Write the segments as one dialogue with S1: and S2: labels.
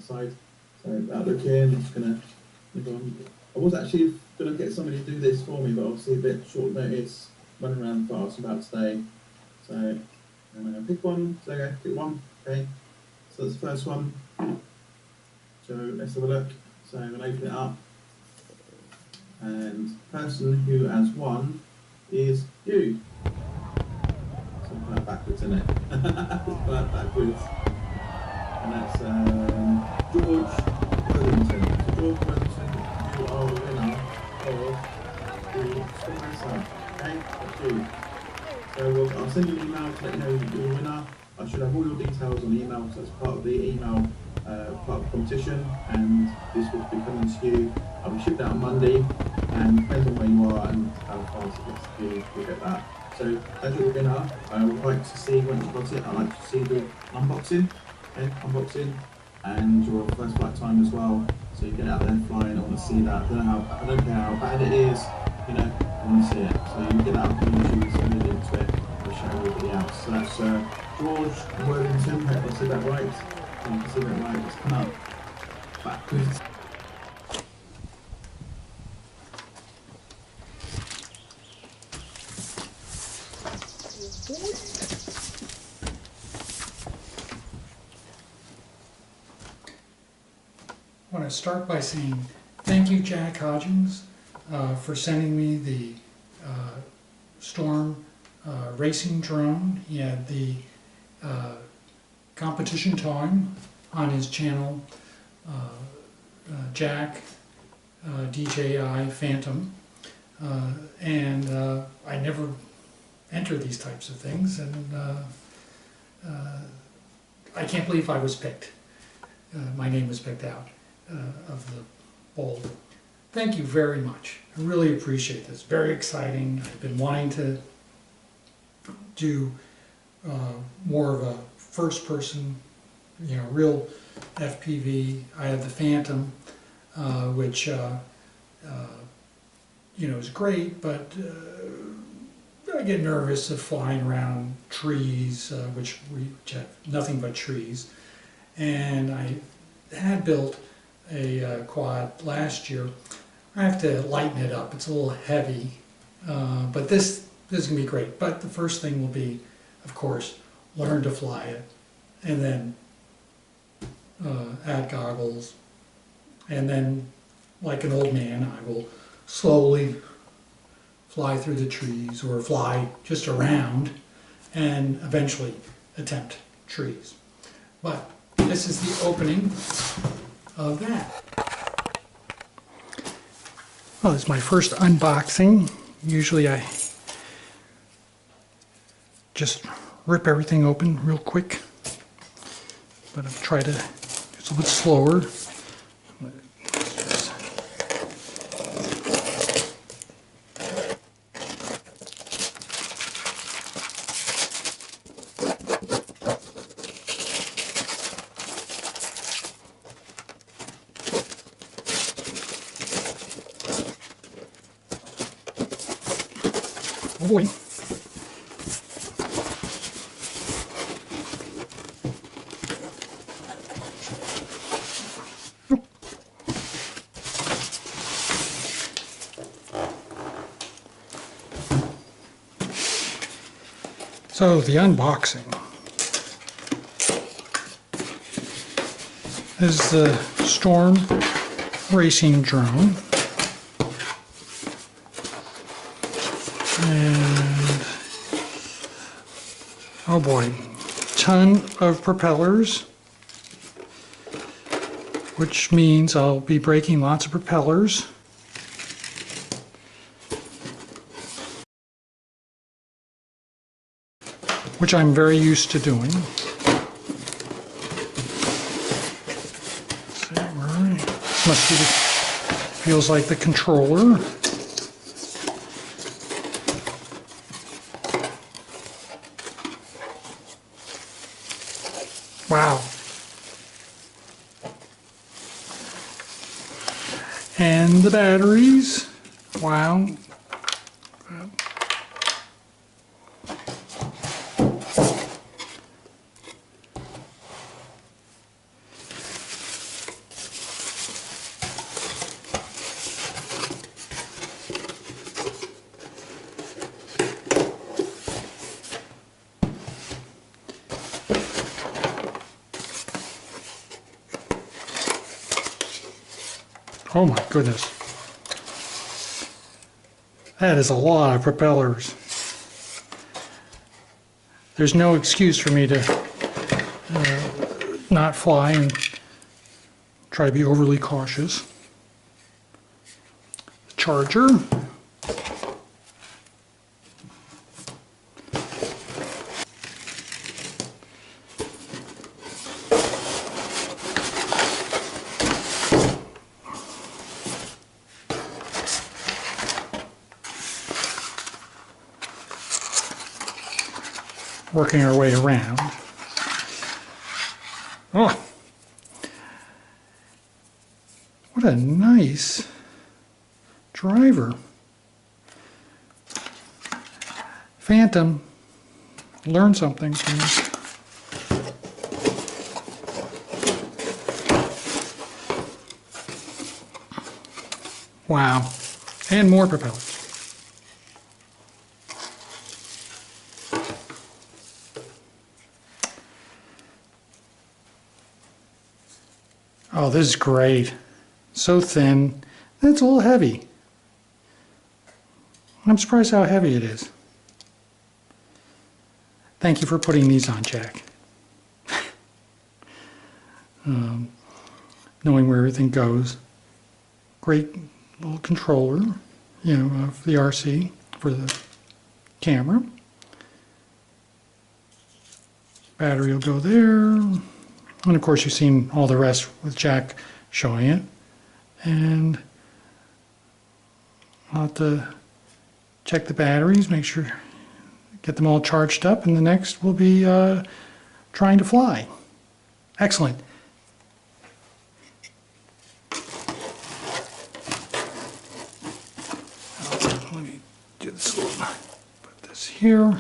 S1: outside. So without looking, I'm just going to, I was actually going to get somebody to do this for me, but obviously a bit short notice, running around fast about today. So I'm going to pick one, so okay, pick one, okay. So that's the first one. So let's have a look. So I'm going to open it up. And the person who has won is you. So I'm kind of backwards, isn't it? It's kind of backwards. And that's George Worthington. So George Worthington, you are the winner of the Storm. Okay, that's you. So I'll send you an email to let you know you're the winner. I should have all your details on email, so it's part of the email, part of the competition, and this will be coming to you. I'll be shipped out on Monday, and depends on where you are and how fast it gets to you, you'll get that. So as you're the winner, I would like to see, once you've got it, I'd like to see the unboxing, okay, unboxing, and your first flight time as well. So you get out there flying, I want to see that. I don't care how bad it is, you know, I want to see it. So you get that up on YouTube, send it into it, I'll show everybody else. So that's George Worthington, I hope I said that right. I said that right, it's come up backwards.
S2: I want to start by saying thank you, Jack Hodgins, for sending me the Storm racing drone. He had the competition time on his channel, Jack DJI Phantom, and I never enter these types of things, and I can't believe I was picked. My name was picked out of the bowl. Thank you very much. I really appreciate this. Very exciting. I've been wanting to do more of a first-person, you know, real FPV. I had the Phantom, which you know, is great, but I get nervous of flying around trees, which have nothing but trees. And I had built a quad last year. I have to lighten it up. It's a little heavy, but this is going to be great. But the first thing will be, of course, learn to fly it, and then add goggles, and then, like an old man, I will slowly fly through the trees or fly just around and eventually attempt trees. But this is the opening of that. Well, it's my first unboxing. Usually I just rip everything open real quick, but I'll try to, it's a little bit slower. Oh boy. So the unboxing is the Storm racing drone. And oh boy, ton of propellers, which means I'll be breaking lots of propellers. Which I'm very used to doing. Must be feels like the controller. Wow. And the batteries. Wow. Oh my goodness. That is a lot of propellers. There's no excuse for me to not fly and try to be overly cautious. Charger. Working our way around. Oh, what a nice driver. Phantom, learn something from this. Wow, and more propellers. Oh, this is great. So thin. It's a little heavy. I'm surprised how heavy it is. Thank you for putting these on, Jack. Knowing where everything goes. Great little controller, you know, of the RC for the camera. Battery will go there. And of course, you've seen all the rest with Jack showing it. And I'll have to check the batteries, make sure, get them all charged up, and the next will be trying to fly. Excellent. Let me do this a little, put this here.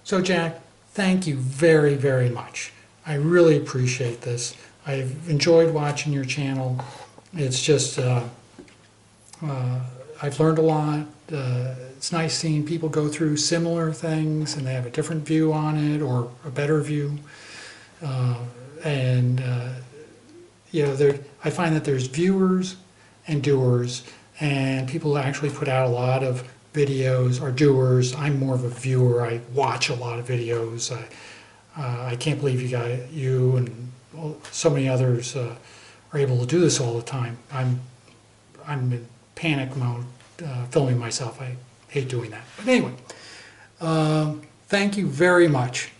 S2: So Jack, thank you very, very much. I really appreciate this. I've enjoyed watching your channel. It's just, I've learned a lot. It's nice seeing people go through similar things and they have a different view on it or a better view. You know, I find that there's viewers and doers, and people actually put out a lot of videos are doers. I'm more of a viewer. I watch a lot of videos. I can't believe you and so many others are able to do this all the time. I'm in panic mode filming myself. I hate doing that. But anyway, thank you very much.